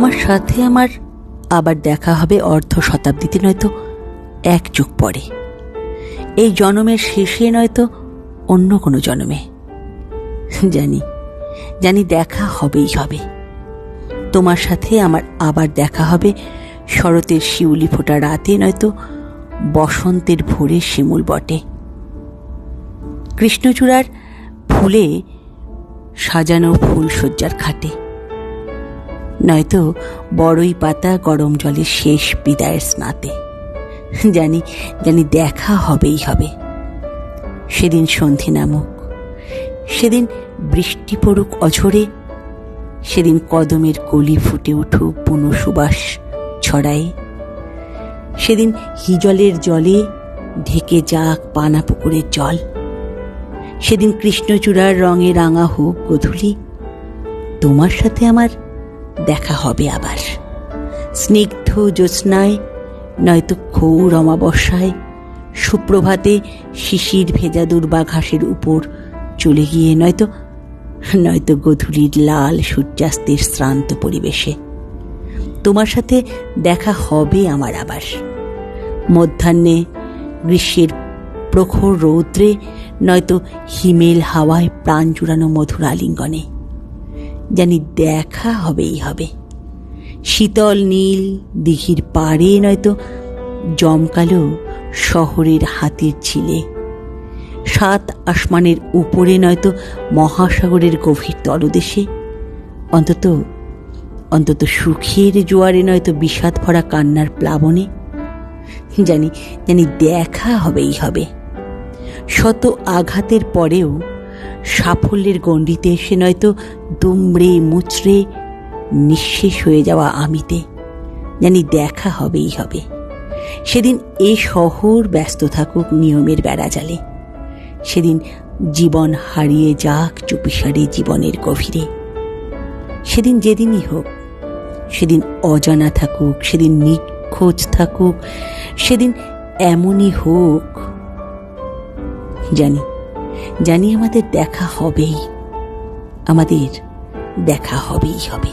তোমার সাথে আমার আবার দেখা হবে অর্ধ শতাব্দীতে, নয়তো 1 যুগ পরে, এই জন্মের শেষে নয়তো অন্য কোনো জন্মে। জানি জানি দেখা হবেই হবে। তোমার সাথে আমার আবার দেখা হবে শরতের শিউলি ফোটা রাতে, নয়তো বসন্তের ভোরে শিমুল বটে, কৃষ্ণচূড়ার ফুলে সাজানো ফুলশয্যার খাটে, নয়তো বড়ই পাতা গরম জলে শেষ বিদায়ের স্নাতে। জানি জানি দেখা হবেই হবে। সেদিন সন্ধে নামুক, সেদিন বৃষ্টি পড়ুক অঝরে, সেদিন কদমের কলি ফুটে উঠুক বুনো সুবাস ছড়ায়, সেদিন হিজলের জলে ঢেকে যাক পানা পুকুরের জল, সেদিন কৃষ্ণচূড়ার রঙে রাঙা হোক গোধূলি। তোমার সাথে আমার দেখা হবে আবার, স্নিগ্ধ জ্যোৎস্নায় নয়তো ঘোর অমাবস্যায়, সুপ্রভাতে শিশির ভেজা দুর্বা ঘাসের উপর চলে গিয়ে, নয়তো নয়তো গধূলির লাল সূর্যাস্তের শ্রান্ত পরিবেশে। তোমার সাথে দেখা হবে আমার আবার, মধ্যাহ্নে গ্রীষ্মের প্রখর রৌদ্রে, নয়তো হিমেল হাওয়ায় প্রাণ জুড়ানো মধুর আলিঙ্গনে। জানি দেখা হবেই হবে। শীতল নীল দিঘির পাড়ে, নয়তো জমকালো শহরের হাতির ঝিলে, 7 আসমানের উপরে, নয়তো মহাসাগরের গভীর তলদেশে, অন্তত অন্তত সুখের জোয়ারে, নয়তো বিষাদ ভরা কান্নার প্লাবনে। জানি জানি দেখা হবেই হবে। শত আঘাতের পরেও সাফল্যের গণ্ডিতে এসে, নয়তো দুমড়ে মুচড়ে নিঃশেষ হয়ে যাওয়া আমিতে। জানি দেখা হবেই হবে। সেদিন এ শহর ব্যস্ত থাকুক নিয়মের বেড়াজালে, সেদিন জীবন হারিয়ে যাক চুপিসারে জীবনের গভীরে। সেদিন যেদিনই হোক, সেদিন অজানা থাকুক, সেদিন নিখোঁজ থাকুক, সেদিন এমনই হোক। জানি জানি আমাদের দেখা হবেই, আমাদের দেখা হবেই হবে।